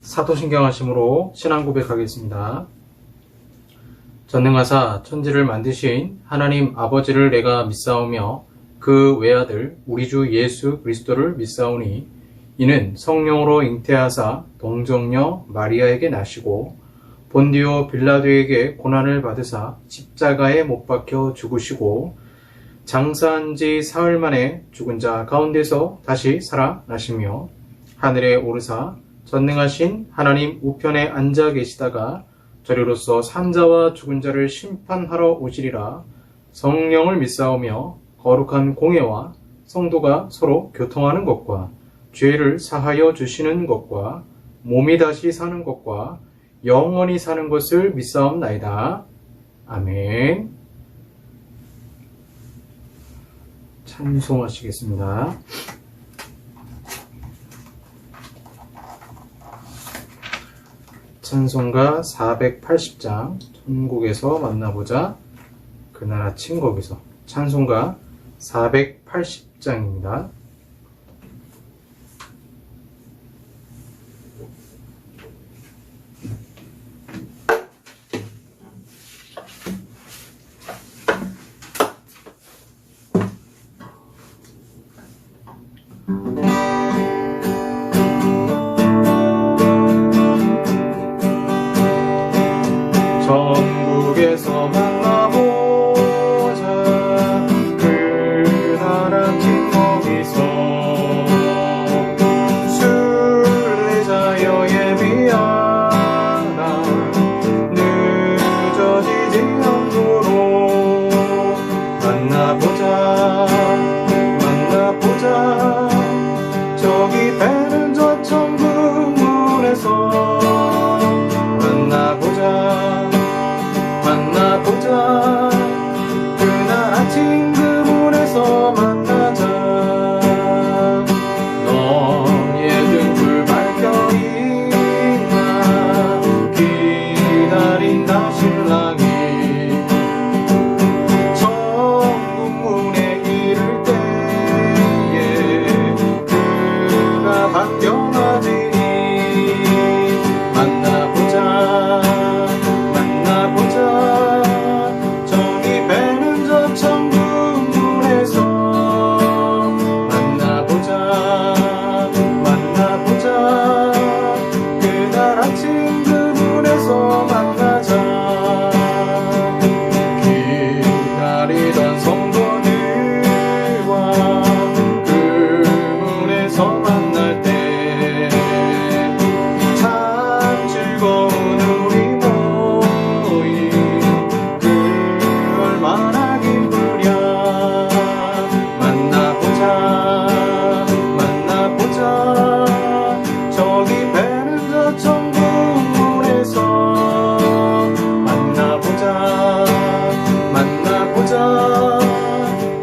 사도신경하심으로 신앙 고백하겠습니다. 전능하사 천지를 만드신 하나님 아버지를 내가 믿사오며 그 외아들 우리 주 예수 그리스도를 믿사오니 이는 성령으로 잉태하사 동정녀 마리아에게 나시고 본디오 빌라도에게 고난을 받으사 십자가에 못 박혀 죽으시고 장사한 지 사흘 만에 죽은 자 가운데서 다시 살아나시며 하늘에 오르사 전능하신 하나님 우편에 앉아 계시다가 저리로서 산자와 죽은 자를 심판하러 오시리라. 성령을 믿사오며 거룩한 공예와 성도가 서로 교통하는 것과 죄를 사하여 주시는 것과 몸이 다시 사는 것과 영원히 사는 것을 믿사옵나이다. 아멘. 찬송하시겠습니다. 찬송가 480장 천국에서 만나보자 그날 아침 거기서 찬송가 480장입니다. 천국에서 만나보자 그날 아침 거기서 순례자여 예비하라 늦어지지 않도록 만나보자 저기 배는 저 천국 문에서 만나보자 그날 아침 그 문에서 만나자 너의 등불 밝혀 있나 기다린다 신랑이 천국 문에 이를 때에 그가 반겨하지니 만나보자 저기 배는 저 천국 문에서 만나보자 그날 아침 그 문에서 만나자 기다리던 성도들과 그 문에서 만날 때 참 즐거운 우리 모임 얼마나 기쁘랴 만나보자 저기 배는 저 천국 문에서 만나보자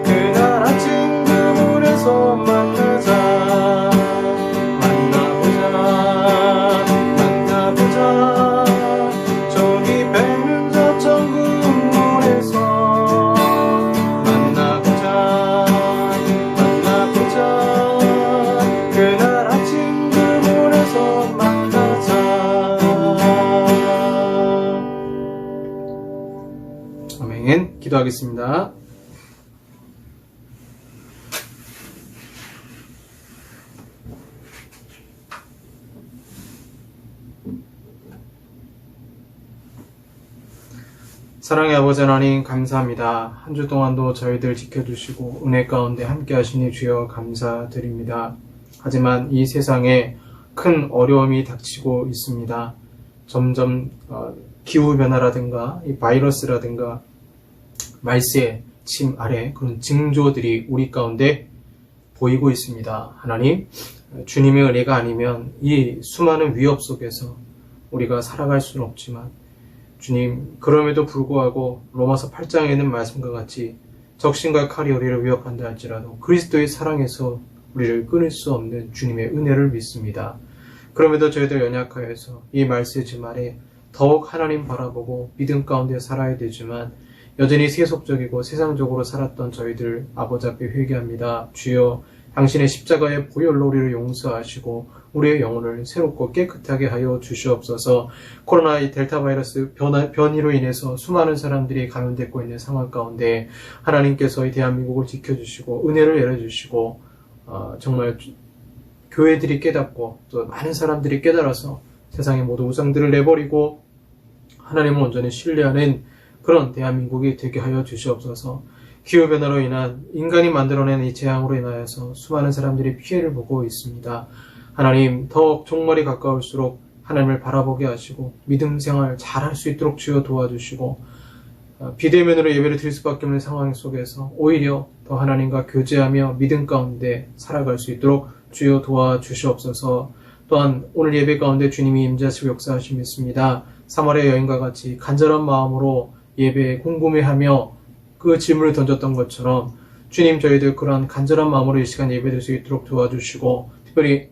그날 아침 그 문에서 만나자 저기 배는 저 천국 문에서 만나보자 그날 아침 그 문에서 만나자. 아멘. 기도하겠습니다. 사랑의 아버지 하나님 감사합니다. 한 주 동안도 저희들 지켜주시고 은혜 가운데 함께 하시니 주여 감사드립니다. 하지만 이 세상에 큰 어려움이 닥치고 있습니다. 점점 기후변화라든가 이 바이러스라든가 말세, 침 아래 그런 징조들이 우리 가운데 보이고 있습니다. 하나님, 주님의 은혜가 아니면 이 수많은 위협 속에서 우리가 살아갈 수는 없지만 주님, 그럼에도 불구하고 로마서 8장에 있는 말씀과 같이 적신과 칼이 우리를 위협한다 할지라도 그리스도의 사랑에서 우리를 끊을 수 없는 주님의 은혜를 믿습니다. 그럼에도 저희들 연약하여서 이 말씀 아래 더욱 하나님 바라보고 믿음 가운데 살아야 되지만 여전히 세속적이고 세상적으로 살았던 저희들 아버지 앞에 회개합니다. 주여 당신의 십자가의 보혈로 우리를 용서하시고 우리의 영혼을 새롭고 깨끗하게 하여 주시옵소서. 코로나 델타 바이러스 변이로 인해서 수많은 사람들이 감염되고 있는 상황 가운데 하나님께서 이 대한민국을 지켜주시고 은혜를 내려주시고 정말 교회들이 깨닫고 또 많은 사람들이 깨달아서 세상의 모든 우상들을 내버리고 하나님을 온전히 신뢰하는 그런 대한민국이 되게 하여 주시옵소서. 기후변화로 인한 인간이 만들어낸 이 재앙으로 인하여서 수많은 사람들이 피해를 보고 있습니다. 하나님, 더욱 종말이 가까울수록 하나님을 바라보게 하시고 믿음 생활 잘할 수 있도록 주여 도와주시고 비대면으로 예배를 드릴 수밖에 없는 상황 속에서 오히려 더 하나님과 교제하며 믿음 가운데 살아갈 수 있도록 주여 도와주시옵소서. 또한 오늘 예배 가운데 주님이 임재하시고 역사하심이 있습니다. 3월의 여인과 같이 간절한 마음으로 예배에 궁금해하며 그 질문을 던졌던 것처럼 주님, 저희들 그러한 간절한 마음으로 이 시간 예배드릴 수 있도록 도와주시고 특별히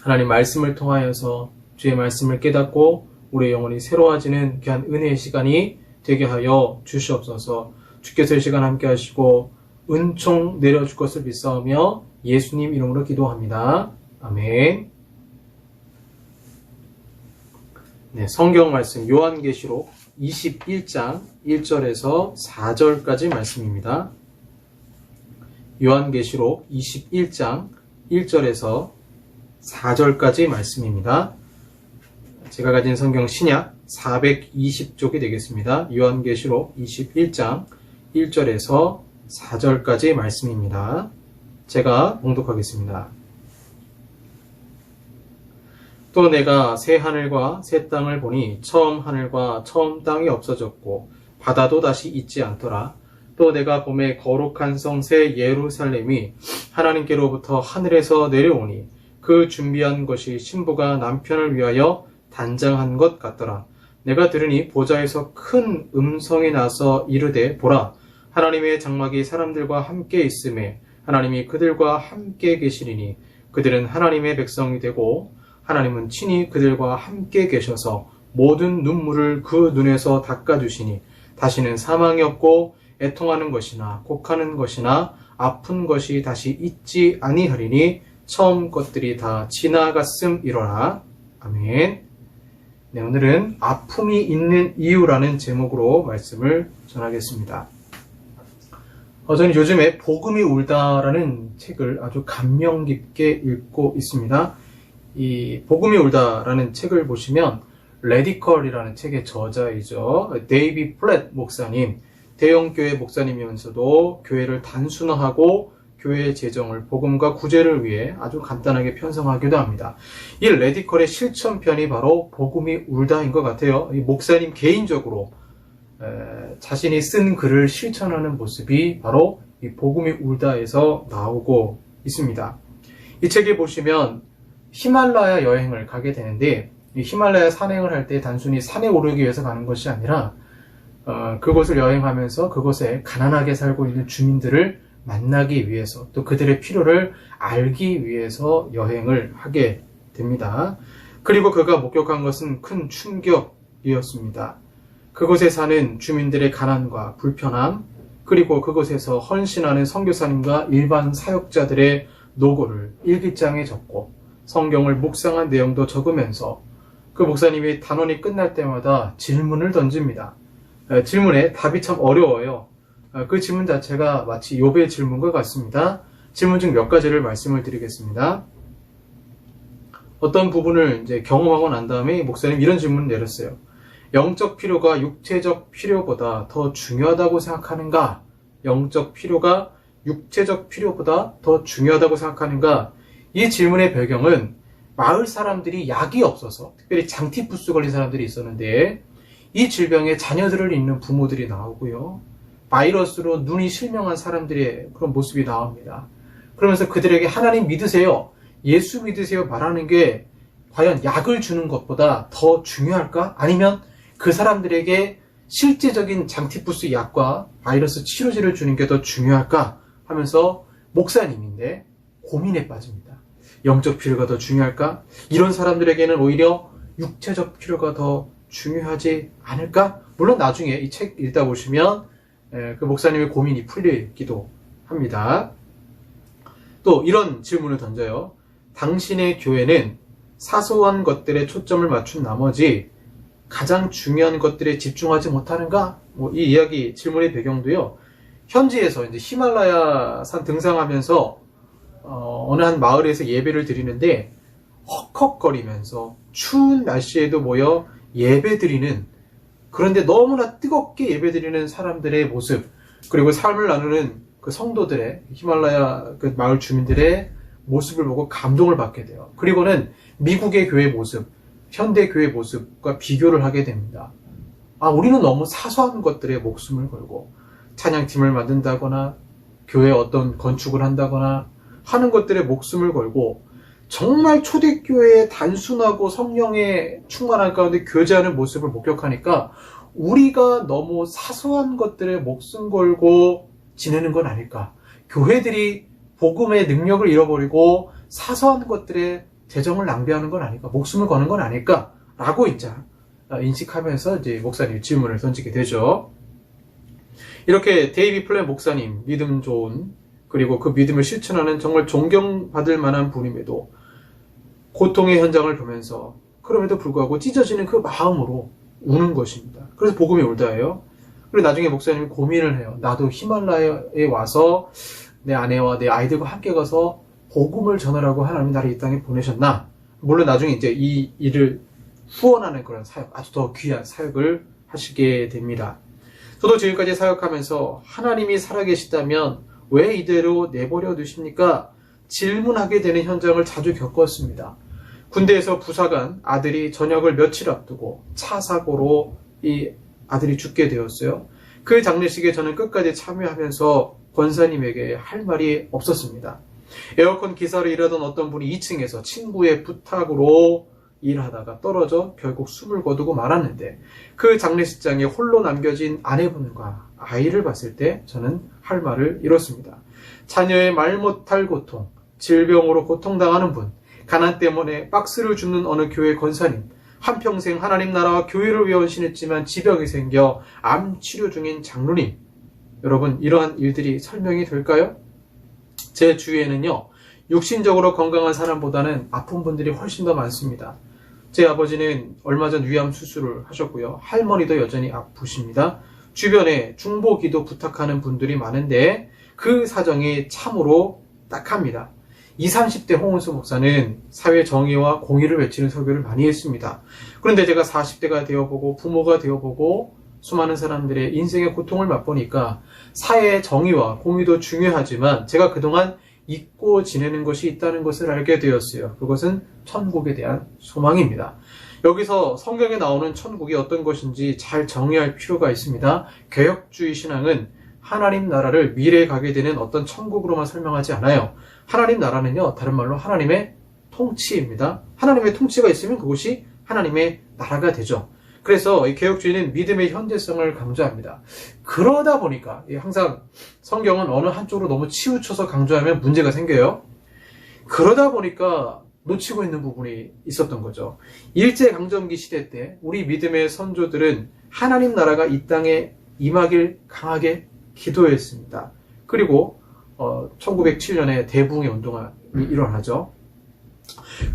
하나님 말씀을 통하여서 주의 말씀을 깨닫고 우리의 영혼이 새로워지는 귀한 은혜의 시간이 되게 하여 주시옵소서. 주께서 이 시간 함께 하시고 은총 내려줄 것을 믿사오며 예수님 이름으로 기도합니다. 아멘. 네, 성경 말씀 요한계시록 21장 1절에서 4절까지 말씀입니다. 요한계시록 21장 1절에서 4절까지 말씀입니다. 제가 가진 성경 신약 420쪽이 되겠습니다. 요한계시록 21장 1절에서 4절까지 말씀입니다. 제가 봉독하겠습니다. 또 내가 새 하늘과 새 땅을 보니 처음 하늘과 처음 땅이 없어졌고 바다도 다시 있지 않더라. 또 내가 봄에 거룩한 성 새 예루살렘이 하나님께로부터 하늘에서 내려오니 그 준비한 것이 신부가 남편을 위하여 단장한 것 같더라. 내가 들으니 보좌에서 큰 음성이 나서 이르되 보라, 하나님의 장막이 사람들과 함께 있음에 하나님이 그들과 함께 계시리니 그들은 하나님의 백성이 되고 하나님은 친히 그들과 함께 계셔서 모든 눈물을 그 눈에서 닦아주시니 다시는 사망이 없고 애통하는 것이나 곡하는 것이나 아픈 것이 다시 있지 아니하리니 처음 것들이 다 지나갔음이로라. 아멘. 네, 오늘은 아픔이 있는 이유라는 제목으로 말씀을 전하겠습니다. 저는 요즘에 복음이 울다라는 책을 아주 감명 깊게 읽고 있습니다. 이 복음이 울다라는 책을 보시면 레디컬이라는 책의 저자이죠. 데이비 플랫 목사님, 대형교회 목사님이면서도 교회를 단순화하고 교회의 재정을 복음과 구제를 위해 아주 간단하게 편성하기도 합니다. 이 레디컬의 실천편이 바로 복음이 울다인 것 같아요. 이 목사님 개인적으로 자신이 쓴 글을 실천하는 모습이 바로 이 복음이 울다에서 나오고 있습니다. 이 책에 보시면 히말라야 여행을 가게 되는데 이 히말라야 산행을 할 때 단순히 산에 오르기 위해서 가는 것이 아니라 그곳을 여행하면서 그곳에 가난하게 살고 있는 주민들을 만나기 위해서 또 그들의 필요를 알기 위해서 여행을 하게 됩니다. 그리고 그가 목격한 것은 큰 충격이었습니다. 그곳에 사는 주민들의 가난과 불편함, 그리고 그곳에서 헌신하는 선교사님과 일반 사역자들의 노고를 일기장에 적고 성경을 묵상한 내용도 적으면서 그 목사님이 단원이 끝날 때마다 질문을 던집니다. 질문에 답이 참 어려워요. 그 질문 자체가 마치 욥의 질문과 같습니다. 질문 중 몇 가지를 말씀을 드리겠습니다. 어떤 부분을 이제 경험하고 난 다음에 목사님 이런 질문을 내렸어요. 영적 필요가 육체적 필요보다 더 중요하다고 생각하는가? 영적 필요가 육체적 필요보다 더 중요하다고 생각하는가? 이 질문의 배경은 마을 사람들이 약이 없어서 특별히 장티푸스 걸린 사람들이 있었는데 이 질병에 자녀들을 잃는 부모들이 나오고요. 바이러스로 눈이 실명한 사람들의 그런 모습이 나옵니다. 그러면서 그들에게 하나님 믿으세요, 예수 믿으세요 말하는 게 과연 약을 주는 것보다 더 중요할까? 아니면 그 사람들에게 실제적인 장티푸스 약과 바이러스 치료제를 주는 게 더 중요할까? 하면서 목사님인데 고민에 빠집니다. 영적 필요가 더 중요할까? 이런 사람들에게는 오히려 육체적 필요가 더 중요하지 않을까? 물론 나중에 이 책 읽다 보시면 그 목사님의 고민이 풀리기도 합니다. 또 이런 질문을 던져요. 당신의 교회는 사소한 것들에 초점을 맞춘 나머지 가장 중요한 것들에 집중하지 못하는가? 이 이야기, 질문의 배경도요. 현지에서 이제 히말라야산 등산하면서 어느 한 마을에서 예배를 드리는데 헉헉거리면서 추운 날씨에도 모여 예배 드리는, 그런데 너무나 뜨겁게 예배 드리는 사람들의 모습, 그리고 삶을 나누는 그 성도들의, 히말라야 그 마을 주민들의 모습을 보고 감동을 받게 돼요. 그리고는 미국의 교회 모습, 현대 교회 모습과 비교를 하게 됩니다. 우리는 너무 사소한 것들에 목숨을 걸고 찬양팀을 만든다거나 교회에 어떤 건축을 한다거나 하는 것들에 목숨을 걸고 정말 초대교회의 단순하고 성령에 충만한 가운데 교제하는 모습을 목격하니까 우리가 너무 사소한 것들에 목숨 걸고 지내는 건 아닐까. 교회들이 복음의 능력을 잃어버리고 사소한 것들에 재정을 낭비하는 건 아닐까. 목숨을 거는 건 아닐까. 라고 이제 인식하면서 이제 목사님 질문을 던지게 되죠. 이렇게 데이비 플랫 목사님, 믿음 좋은, 그리고 그 믿음을 실천하는 정말 존경받을 만한 분임에도 고통의 현장을 보면서 그럼에도 불구하고 찢어지는 그 마음으로 우는 것입니다. 그래서 복음이 울다예요. 그리고 나중에 목사님이 고민을 해요. 나도 히말라야에 와서 내 아내와 내 아이들과 함께 가서 복음을 전하라고 하나님이 나를 이 땅에 보내셨나? 물론 나중에 이제 이 일을 후원하는 그런 사역, 아주 더 귀한 사역을 하시게 됩니다. 저도 지금까지 사역하면서 하나님이 살아계시다면 왜 이대로 내버려 두십니까? 질문하게 되는 현장을 자주 겪었습니다. 군대에서 부사관 아들이 전역을 며칠 앞두고 차 사고로 이 아들이 죽게 되었어요. 그 장례식에 저는 끝까지 참여하면서 권사님에게 할 말이 없었습니다. 에어컨 기사로 일하던 어떤 분이 2층에서 친구의 부탁으로 일하다가 떨어져 결국 숨을 거두고 말았는데 그 장례식장에 홀로 남겨진 아내분과 아이를 봤을 때 저는 할 말을 잃었습니다. 자녀의 말 못할 고통, 질병으로 고통당하는 분, 가난 때문에 박스를 줍는 어느 교회 권사님, 한평생 하나님 나라와 교회를 위해 헌신했지만 지병이 생겨 암 치료 중인 장로님, 여러분 이러한 일들이 설명이 될까요? 제 주위에는요, 육신적으로 건강한 사람보다는 아픈 분들이 훨씬 더 많습니다. 제 아버지는 얼마 전 위암 수술을 하셨고요. 할머니도 여전히 아프십니다. 주변에 중보기도 부탁하는 분들이 많은데 그 사정이 참으로 딱합니다. 20, 30대 홍은수 목사는 사회 정의와 공의를 외치는 설교를 많이 했습니다. 그런데 제가 40대가 되어보고 부모가 되어보고 수많은 사람들의 인생의 고통을 맛보니까 사회의 정의와 공의도 중요하지만 제가 그동안 잊고 지내는 것이 있다는 것을 알게 되었어요. 그것은 천국에 대한 소망입니다. 여기서 성경에 나오는 천국이 어떤 것인지 잘 정의할 필요가 있습니다. 개혁주의 신앙은 하나님 나라를 미래에 가게 되는 어떤 천국으로만 설명하지 않아요. 하나님 나라는요, 다른 말로 하나님의 통치입니다. 하나님의 통치가 있으면 그것이 하나님의 나라가 되죠. 그래서 이 개혁주의는 믿음의 현재성을 강조합니다. 그러다 보니까 항상 성경은 어느 한쪽으로 너무 치우쳐서 강조하면 문제가 생겨요. 그러다 보니까 놓치고 있는 부분이 있었던 거죠. 일제강점기 시대 때 우리 믿음의 선조들은 하나님 나라가 이 땅에 임하길 강하게 기도했습니다. 그리고 1907년에 대붕의 운동이 일어나죠.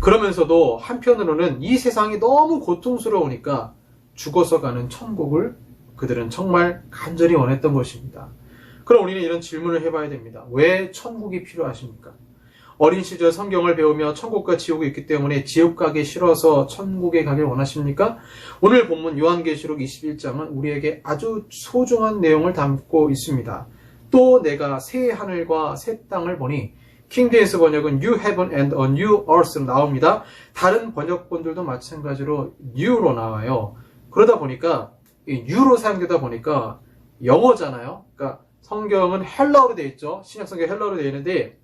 그러면서도 한편으로는 이 세상이 너무 고통스러우니까 죽어서 가는 천국을 그들은 정말 간절히 원했던 것입니다. 그럼 우리는 이런 질문을 해봐야 됩니다. 왜 천국이 필요하십니까? 어린 시절 성경을 배우며 천국과 지옥이 있기 때문에 지옥 가기 싫어서 천국에 가길 원하십니까? 오늘 본문 요한계시록 21장은 우리에게 아주 소중한 내용을 담고 있습니다. 또 내가 새 하늘과 새 땅을 보니, 킹제임스 번역은 New Heaven and a New Earth로 나옵니다. 다른 번역본들도 마찬가지로 New로 나와요. 그러다 보니까 New로 사용되다 보니까 영어잖아요. 그러니까 성경은 헬라어로 되어 있죠. 신약성경 헬라어로 되어 있는데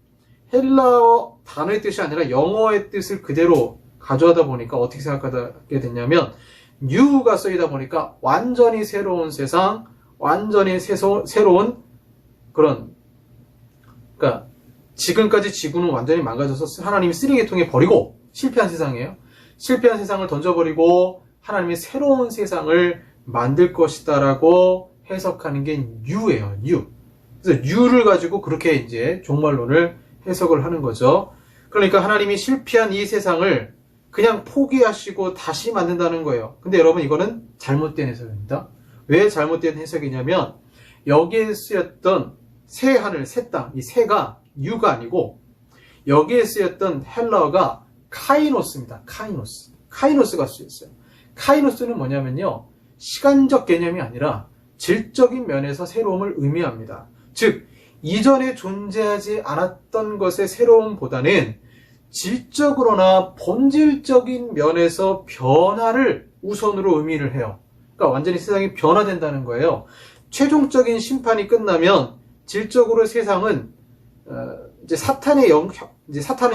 헬라어 단어의 뜻이 아니라 영어의 뜻을 그대로 가져가다 보니까 어떻게 생각하게 됐냐면 New가 쓰이다 보니까 완전히 새로운 세상, 완전히 새로운 그런, 그러니까 지금까지 지구는 완전히 망가져서 하나님이 쓰레기통에 버리고 실패한 세상이에요. 실패한 세상을 던져버리고 하나님이 새로운 세상을 만들 것이다라고 해석하는 게 New예요. New. 그래서 New를 가지고 그렇게 이제 종말론을 해석을 하는 거죠. 그러니까 하나님이 실패한 이 세상을 그냥 포기하시고 다시 만든다는 거예요. 근데 여러분, 이거는 잘못된 해석입니다. 왜 잘못된 해석이냐면 여기에 쓰였던 새 하늘, 새 땅, 이 새가 유가 아니고 여기에 쓰였던 헬라어가 카이노스입니다. 카이노스가 쓰였어요. 카이노스는 뭐냐면요, 시간적 개념이 아니라 질적인 면에서 새로움을 의미합니다. 즉, 이전에 존재하지 않았던 것의 새로움보다는 질적으로나 본질적인 면에서 변화를 우선으로 의미를 해요. 그러니까 완전히 세상이 변화된다는 거예요. 최종적인 심판이 끝나면 질적으로 세상은 이제 사탄은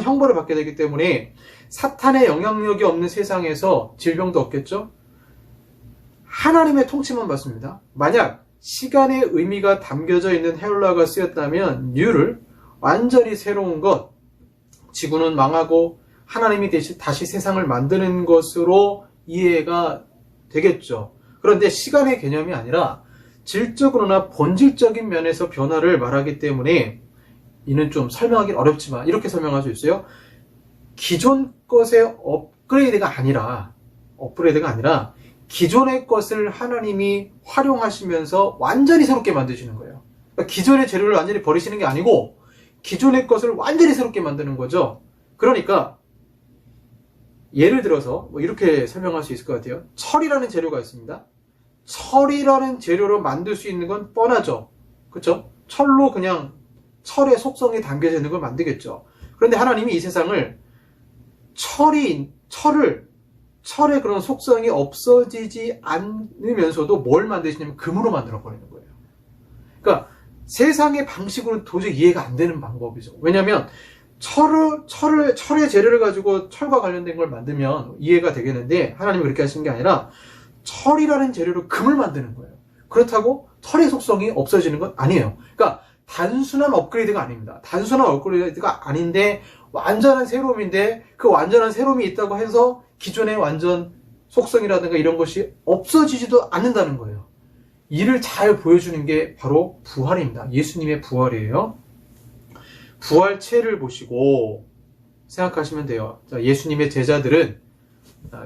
형벌을 받게 되기 때문에 사탄의 영향력이 없는 세상에서 질병도 없겠죠? 하나님의 통치만 받습니다. 만약 시간의 의미가 담겨져 있는 헬라어가 쓰였다면 뉴를 완전히 새로운 것, 지구는 망하고 하나님이 다시 세상을 만드는 것으로 이해가 되겠죠. 그런데 시간의 개념이 아니라 질적으로나 본질적인 면에서 변화를 말하기 때문에 이는 좀 설명하기 어렵지만 이렇게 설명할 수 있어요. 기존 것의 업그레이드가 아니라 기존의 것을 하나님이 활용하시면서 완전히 새롭게 만드시는 거예요. 그러니까 기존의 재료를 완전히 버리시는 게 아니고 기존의 것을 완전히 새롭게 만드는 거죠. 그러니까 예를 들어서 뭐 이렇게 설명할 수 있을 것 같아요. 철이라는 재료가 있습니다. 철이라는 재료로 만들 수 있는 건 뻔하죠. 그렇죠? 철로 그냥 철의 속성이 담겨져 있는 걸 만들겠죠. 그런데 하나님이 이 세상을 철의 그런 속성이 없어지지 않으면서도 뭘 만드시냐면 금으로 만들어버리는 거예요. 그러니까 세상의 방식으로는 도저히 이해가 안 되는 방법이죠. 왜냐하면 철의 재료를 가지고 철과 관련된 걸 만들면 이해가 되겠는데 하나님이 그렇게 하시는 게 아니라 철이라는 재료로 금을 만드는 거예요. 그렇다고 철의 속성이 없어지는 건 아니에요. 그러니까 단순한 업그레이드가 아닙니다. 단순한 업그레이드가 아닌데 완전한 새로움인데 그 완전한 새로움이 있다고 해서 기존의 완전 속성이라든가 이런 것이 없어지지도 않는다는 거예요. 이를 잘 보여주는 게 바로 부활입니다. 예수님의 부활이에요. 부활체를 보시고 생각하시면 돼요. 자, 예수님의 제자들은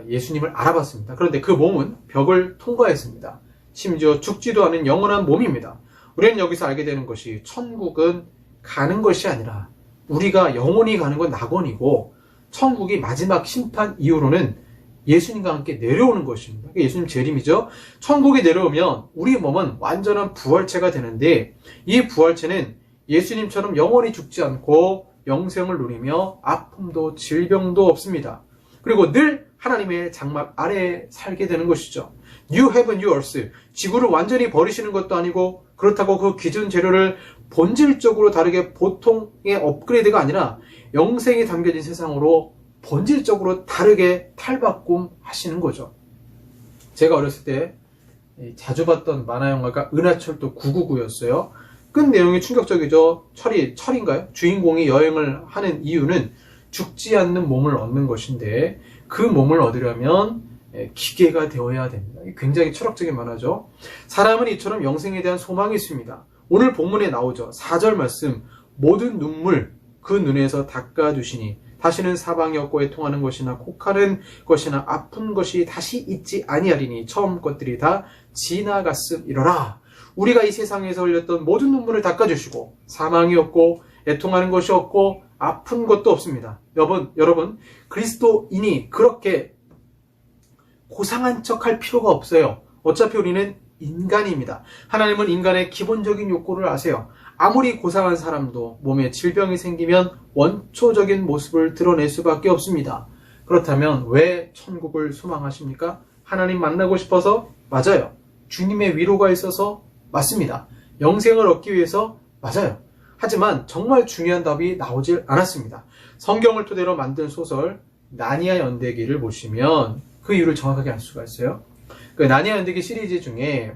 예수님을 알아봤습니다. 그런데 그 몸은 벽을 통과했습니다. 심지어 죽지도 않은 영원한 몸입니다. 우리는 여기서 알게 되는 것이 천국은 가는 것이 아니라 우리가 영원히 가는 건 낙원이고 천국이 마지막 심판 이후로는 예수님과 함께 내려오는 것입니다. 예수님 재림이죠. 천국에 내려오면 우리 몸은 완전한 부활체가 되는데 이 부활체는 예수님처럼 영원히 죽지 않고 영생을 누리며 아픔도 질병도 없습니다. 그리고 늘 하나님의 장막 아래에 살게 되는 것이죠. New heaven, new earth. 지구를 완전히 버리시는 것도 아니고 그렇다고 그 기존 재료를 본질적으로 다르게 보통의 업그레이드가 아니라 영생이 담겨진 세상으로 본질적으로 다르게 탈바꿈 하시는 거죠. 제가 어렸을 때 자주 봤던 만화 영화가 은하철도 999였어요. 끝 내용이 충격적이죠. 철인가요? 주인공이 여행을 하는 이유는 죽지 않는 몸을 얻는 것인데 그 몸을 얻으려면 기계가 되어야 됩니다. 굉장히 철학적인 만화죠. 사람은 이처럼 영생에 대한 소망이 있습니다. 오늘 본문에 나오죠. 4절 말씀, 모든 눈물 그 눈에서 닦아주시니 다시는 사방이 없고 애통하는 것이나 곡하는 것이나 아픈 것이 다시 있지 아니하리니 처음 것들이 다 지나갔음이로라. 우리가 이 세상에서 흘렸던 모든 눈물을 닦아주시고 사망이 없고 애통하는 것이 없고 아픈 것도 없습니다. 여러분 그리스도인이 그렇게 고상한 척할 필요가 없어요. 어차피 우리는 인간입니다. 하나님은 인간의 기본적인 욕구를 아세요. 아무리 고상한 사람도 몸에 질병이 생기면 원초적인 모습을 드러낼 수밖에 없습니다. 그렇다면 왜 천국을 소망하십니까? 하나님 만나고 싶어서? 맞아요. 주님의 위로가 있어서? 맞습니다. 영생을 얻기 위해서? 맞아요. 하지만 정말 중요한 답이 나오질 않았습니다. 성경을 토대로 만든 소설 나니아 연대기를 보시면 그 이유를 정확하게 알 수가 있어요. 그 나니아 연대기 시리즈 중에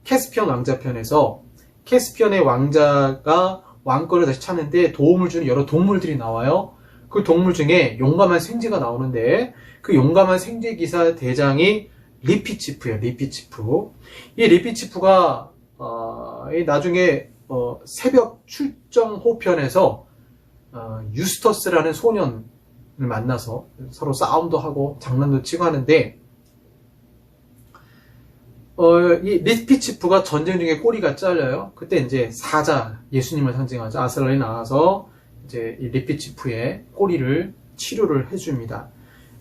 캐스피언 왕자편에서 캐스피언의 왕자가 왕권을 다시 찾는데 도움을 주는 여러 동물들이 나와요. 그 동물 중에 용감한 생쥐가 나오는데 그 용감한 생쥐 기사 대장이 리피치프예요. 리피치프. 이 리피치프가 나중에 새벽 출정호편에서 유스터스라는 소년을 만나서 서로 싸움도 하고 장난도 치고 하는데 이 리피치프가 전쟁 중에 꼬리가 잘려요. 그때 이제 사자, 예수님을 상징하죠. 아슬란이 나와서 이제 이 리피치프의 꼬리를 치료를 해줍니다.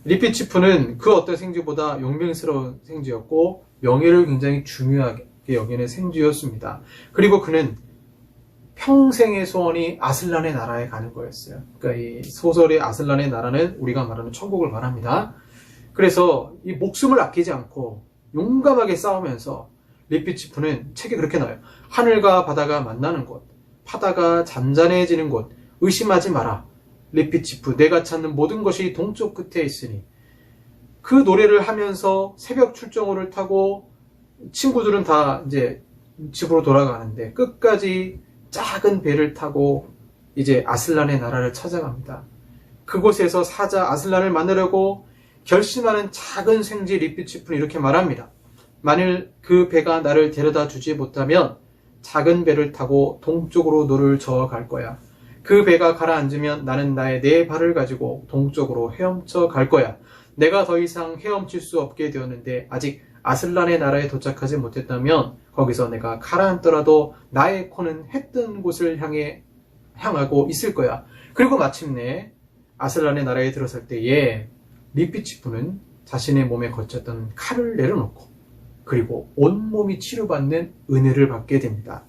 리피치프는 그 어떤 생쥐보다 용맹스러운 생쥐였고 명예를 굉장히 중요하게 여기는 생쥐였습니다. 그리고 그는 평생의 소원이 아슬란의 나라에 가는 거였어요. 그러니까 이 소설의 아슬란의 나라는 우리가 말하는 천국을 말합니다. 그래서 이 목숨을 아끼지 않고 용감하게 싸우면서 리피치프는 책에 그렇게 나와요. 하늘과 바다가 만나는 곳, 바다가 잔잔해지는 곳, 의심하지 마라. 리피치프, 내가 찾는 모든 것이 동쪽 끝에 있으니. 그 노래를 하면서 새벽 출정호를 타고 친구들은 다 이제 집으로 돌아가는데 끝까지 작은 배를 타고 이제 아슬란의 나라를 찾아갑니다. 그곳에서 사자 아슬란을 만나려고 결심하는 작은 생쥐 리피치프는 이렇게 말합니다. 만일 그 배가 나를 데려다 주지 못하면 작은 배를 타고 동쪽으로 너를 저어 갈 거야. 그 배가 가라앉으면 나는 나의 네 발을 가지고 동쪽으로 헤엄쳐 갈 거야. 내가 더 이상 헤엄칠 수 없게 되었는데 아직 아슬란의 나라에 도착하지 못했다면 거기서 내가 가라앉더라도 나의 코는 해 뜬 곳을 향하고 있을 거야. 그리고 마침내 아슬란의 나라에 들어설 때에 리피치프는 자신의 몸에 걸쳤던 칼을 내려놓고 그리고 온몸이 치료받는 은혜를 받게 됩니다.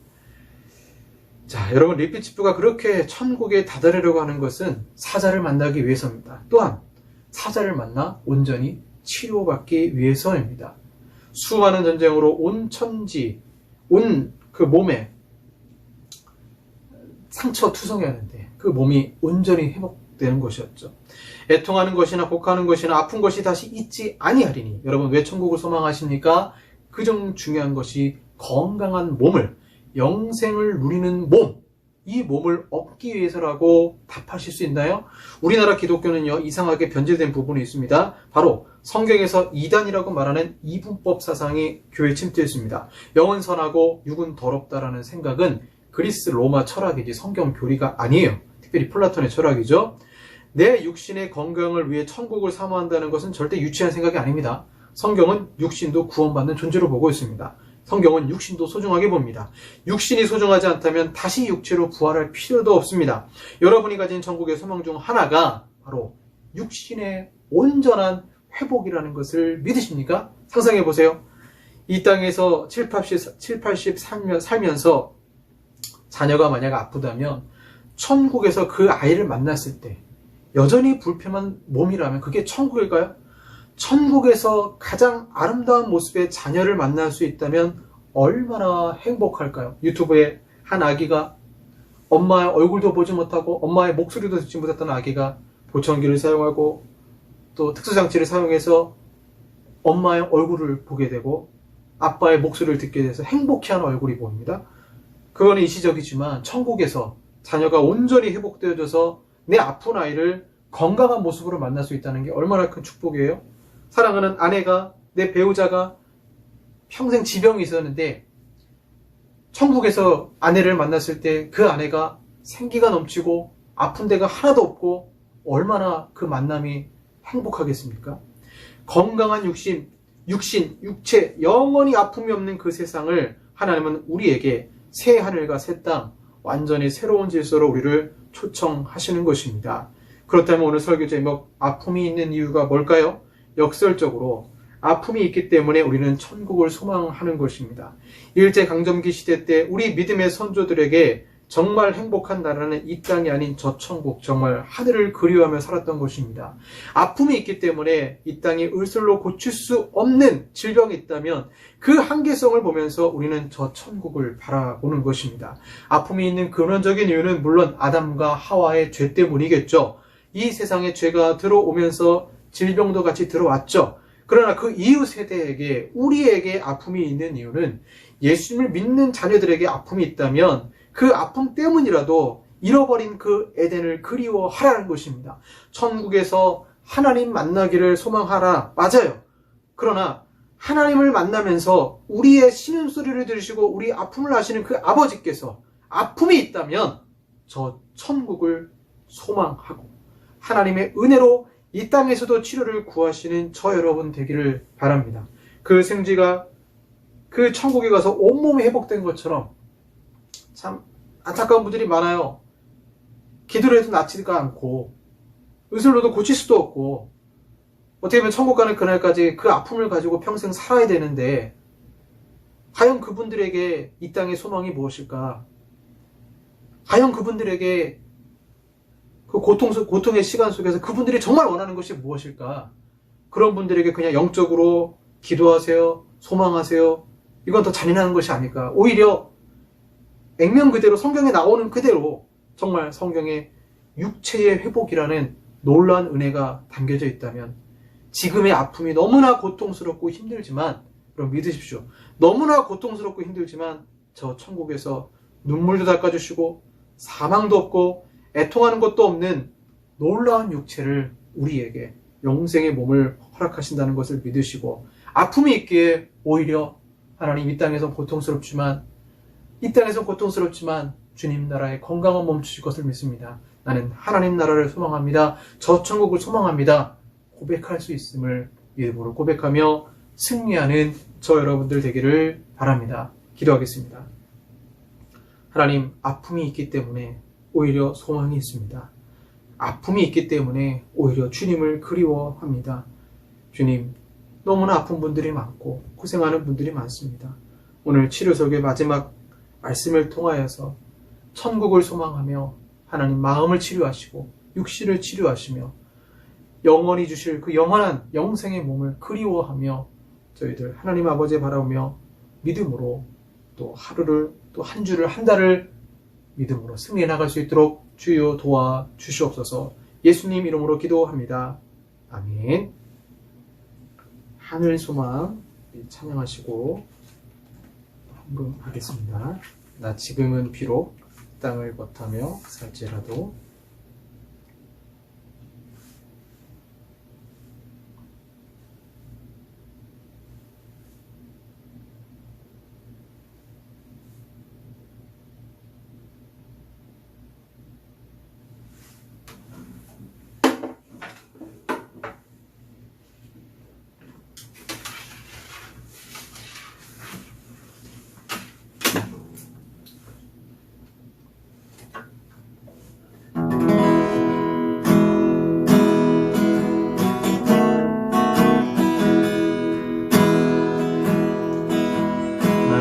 자, 여러분, 리피치프가 그렇게 천국에 다다르려고 하는 것은 사자를 만나기 위해서입니다. 또한 사자를 만나 온전히 치료받기 위해서입니다. 수많은 전쟁으로 온 천지, 온 그 몸에 상처투성이었는데 그 몸이 온전히 회복되는 것이었죠. 애통하는 것이나 곡하는 것이나 아픈 것이 다시 있지 아니하리니. 여러분, 왜 천국을 소망하십니까? 그중 중요한 것이 건강한 몸을, 영생을 누리는 몸, 이 몸을 얻기 위해서라고 답하실 수 있나요? 우리나라 기독교는요, 이상하게 변질된 부분이 있습니다. 바로 성경에서 이단이라고 말하는 이분법 사상이 교회에 침투했습니다. 영은 선하고 육은 더럽다라는 생각은 그리스 로마 철학이지 성경 교리가 아니에요. 특별히 플라톤의 철학이죠. 내 육신의 건강을 위해 천국을 사모한다는 것은 절대 유치한 생각이 아닙니다. 성경은 육신도 구원받는 존재로 보고 있습니다. 성경은 육신도 소중하게 봅니다. 육신이 소중하지 않다면 다시 육체로 부활할 필요도 없습니다. 여러분이 가진 천국의 소망 중 하나가 바로 육신의 온전한 회복이라는 것을 믿으십니까? 상상해 보세요. 이 땅에서 80 살면서 자녀가 만약 아프다면 천국에서 그 아이를 만났을 때 여전히 불편한 몸이라면 그게 천국일까요? 천국에서 가장 아름다운 모습의 자녀를 만날 수 있다면 얼마나 행복할까요? 유튜브에 한 아기가 엄마의 얼굴도 보지 못하고 엄마의 목소리도 듣지 못했던 아기가 보청기를 사용하고 또 특수장치를 사용해서 엄마의 얼굴을 보게 되고 아빠의 목소리를 듣게 돼서 행복해하는 얼굴이 보입니다. 그거는 일시적이지만 천국에서 자녀가 온전히 회복되어져서 내 아픈 아이를 건강한 모습으로 만날 수 있다는 게 얼마나 큰 축복이에요. 사랑하는 아내가, 내 배우자가 평생 지병이 있었는데 천국에서 아내를 만났을 때 그 아내가 생기가 넘치고 아픈 데가 하나도 없고 얼마나 그 만남이 행복하겠습니까? 건강한 육신, 육체, 영원히 아픔이 없는 그 세상을 하나님은 우리에게 새 하늘과 새 땅, 완전히 새로운 질서로 우리를 초청하시는 것입니다. 그렇다면 오늘 설교 제목, 아픔이 있는 이유가 뭘까요? 역설적으로 아픔이 있기 때문에 우리는 천국을 소망하는 것입니다. 일제강점기 시대 때 우리 믿음의 선조들에게 정말 행복한 나라는 이 땅이 아닌 저 천국, 정말 하늘을 그리워하며 살았던 것입니다. 아픔이 있기 때문에 이 땅이 을슬로 고칠 수 없는 질병이 있다면 그 한계성을 보면서 우리는 저 천국을 바라보는 것입니다. 아픔이 있는 근원적인 이유는 물론 아담과 하와의 죄 때문이겠죠. 이 세상에 죄가 들어오면서 질병도 같이 들어왔죠. 그러나 그 이후 세대에게, 우리에게 아픔이 있는 이유는 예수님을 믿는 자녀들에게 아픔이 있다면 그 아픔 때문이라도 잃어버린 그 에덴을 그리워하라는 것입니다. 천국에서 하나님 만나기를 소망하라. 맞아요. 그러나 하나님을 만나면서 우리의 신음소리를 들으시고 우리 아픔을 아시는 그 아버지께서 아픔이 있다면 저 천국을 소망하고 하나님의 은혜로 이 땅에서도 치료를 구하시는 저 여러분 되기를 바랍니다. 그 생쥐가 그 천국에 가서 온몸이 회복된 것처럼 참 안타까운 분들이 많아요. 기도를 해도 낫지가 않고 의술로도 고칠 수도 없고 어떻게 보면 천국 가는 그날까지 그 아픔을 가지고 평생 살아야 되는데 과연 그분들에게 이 땅의 소망이 무엇일까? 과연 그분들에게 그 고통의 시간 속에서 그분들이 정말 원하는 것이 무엇일까? 그런 분들에게 그냥 영적으로 기도하세요, 소망하세요. 이건 더 잔인한 것이 아닐까? 오히려 액면 그대로 성경에 나오는 그대로 정말 성경에 육체의 회복이라는 놀라운 은혜가 담겨져 있다면 지금의 아픔이 너무나 고통스럽고 힘들지만 여러분 믿으십시오. 너무나 고통스럽고 힘들지만 저 천국에서 눈물도 닦아주시고 사망도 없고 애통하는 것도 없는 놀라운 육체를 우리에게 영생의 몸을 허락하신다는 것을 믿으시고 아픔이 있기에 오히려 하나님 이 땅에서 고통스럽지만 주님 나라의 건강한 몸 주실 것을 믿습니다. 나는 하나님 나라를 소망합니다. 저 천국을 소망합니다. 고백할 수 있음을 믿음으로 고백하며 승리하는 저 여러분들 되기를 바랍니다. 기도하겠습니다. 하나님, 아픔이 있기 때문에 오히려 소망이 있습니다. 아픔이 있기 때문에 오히려 주님을 그리워합니다. 주님, 너무나 아픈 분들이 많고 고생하는 분들이 많습니다. 오늘 치료석의 마지막 말씀을 통하여서 천국을 소망하며 하나님 마음을 치료하시고 육신을 치료하시며 영원히 주실 그 영원한 영생의 몸을 그리워하며 저희들 하나님 아버지 바라보며 믿음으로 또 하루를 또 한 주를 한 달을 믿음으로 승리해 나갈 수 있도록 주여 도와 주시옵소서. 예수님 이름으로 기도합니다. 아멘. 하늘 소망 찬양하시고 헌금하겠습니다. 나 지금은 비록 땅을 겉하며 살지라도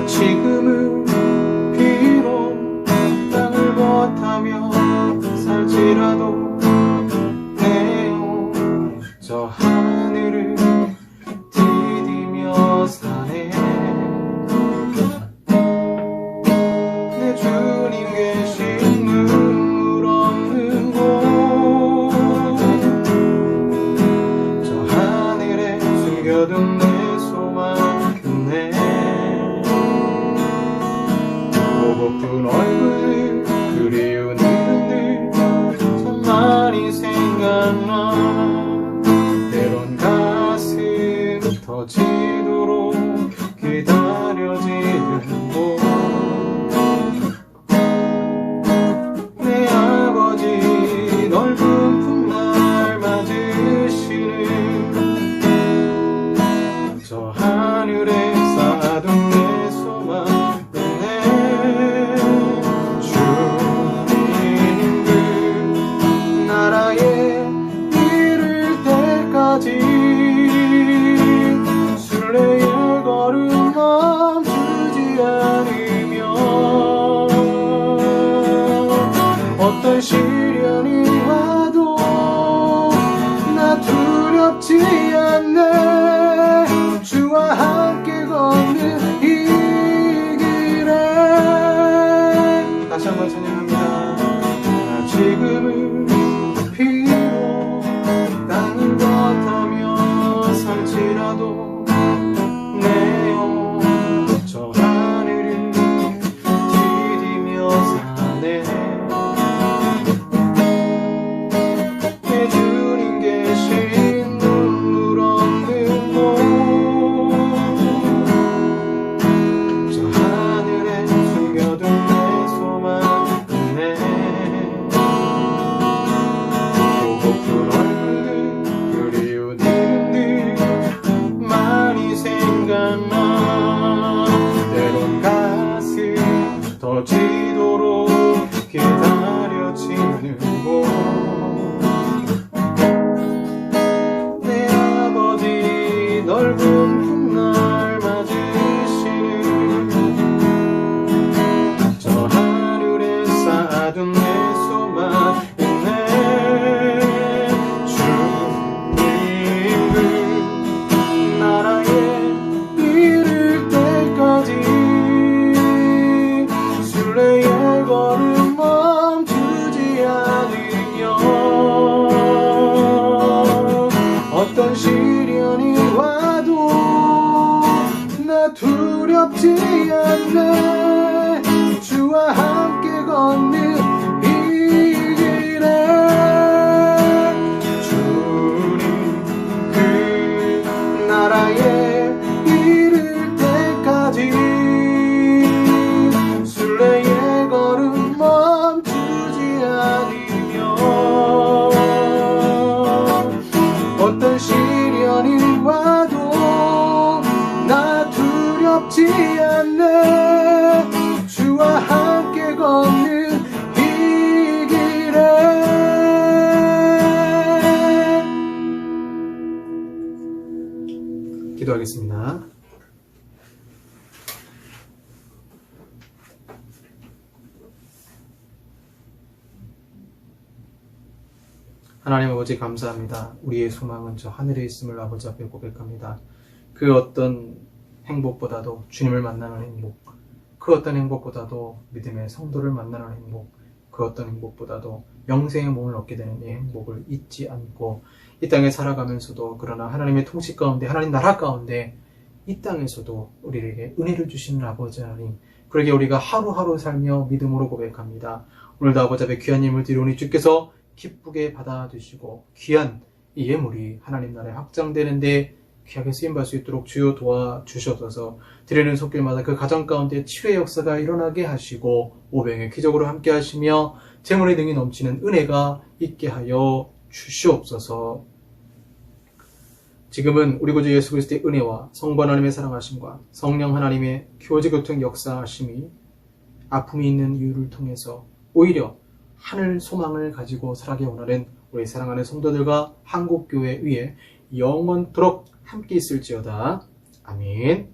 지금은 비록 땅을 겉하며 살지라도 내요 저 하늘을 디디며 사네 내 주님 계신 눈물 없는 곳 저 하늘에 숨겨둔 내 소망 끝내 보고픈 얼굴 그리운 이름들 참 많이 생각나 때론 가슴 터지도록 기다려지는 곳 내 아버지 넓은 품 날 맞으시는 저 하늘에 쌓아둔 내 소망 순례의 걸음 멈추지 않으며 어떤 시련이 와도 나 두렵지 않네 주와 함께 걷는 이 길에 다시 한번 찬양합니다. 나 지금은 비록 땅을 겉하며 살지라도 내요 저 하늘을 디디며 사네 내 주님 계신 눈물 없는 곳 저 하늘에 숨겨둔 내 소망 끝내 이루어지도록 기다려지는 곳 내 아버지 넓은 풍날 맞으시는 저 하늘에 쌓아둔 내 소망 있네 주님 그 나라에 이를 때까지 순례의 걸음 멈추지 않으며 어떤 시련이 와도 나 두렵지 않네 주와 함께 걷는 이 길에 주님 그 나라에 이를 때까지 순례의 걸음 멈추지 않으며 어떤 시련이 와도 나 두렵지 않네 주와 함께 걷는 이 길에 기도하겠습니다. 하나님 아버지 감사합니다. 우리의 소망은 저 하늘에 있음을 아버지 앞에 고백합니다. 그 어떤 행복보다도 주님을 만나는 행복, 그 어떤 행복보다도 믿음의 성도를 만나는 행복, 그 어떤 행복보다도 영생의 몸을 얻게 되는 이 행복을 잊지 않고 이 땅에 살아가면서도 그러나 하나님의 통치 가운데 하나님 나라 가운데 이 땅에서도 우리에게 은혜를 주시는 아버지 하나님, 그러게 우리가 하루하루 살며 믿음으로 고백합니다. 오늘도 아버지 앞에 귀한 예물 드리오니 주께서 기쁘게 받아주시고 귀한 이 예물이 하나님 나라에 확장되는데 귀하게 쓰임받을 수 있도록 주여 도와주셔서 드리는 손길마다 그 가정 가운데 치유의 역사가 일어나게 하시고 오병의 기적으로 함께 하시며 재물의 등이 넘치는 은혜가 있게 하여 주시옵소서. 지금은 우리 구주 예수 그리스도의 은혜와 성부 하나님의 사랑하심과 성령 하나님의 교제교통 역사하심이 아픔이 있는 이유를 통해서 오히려 하늘 소망을 가지고 살아가기 원하는 우리 사랑하는 성도들과 한국교회 위에 영원토록 함께 있을지어다. 아멘.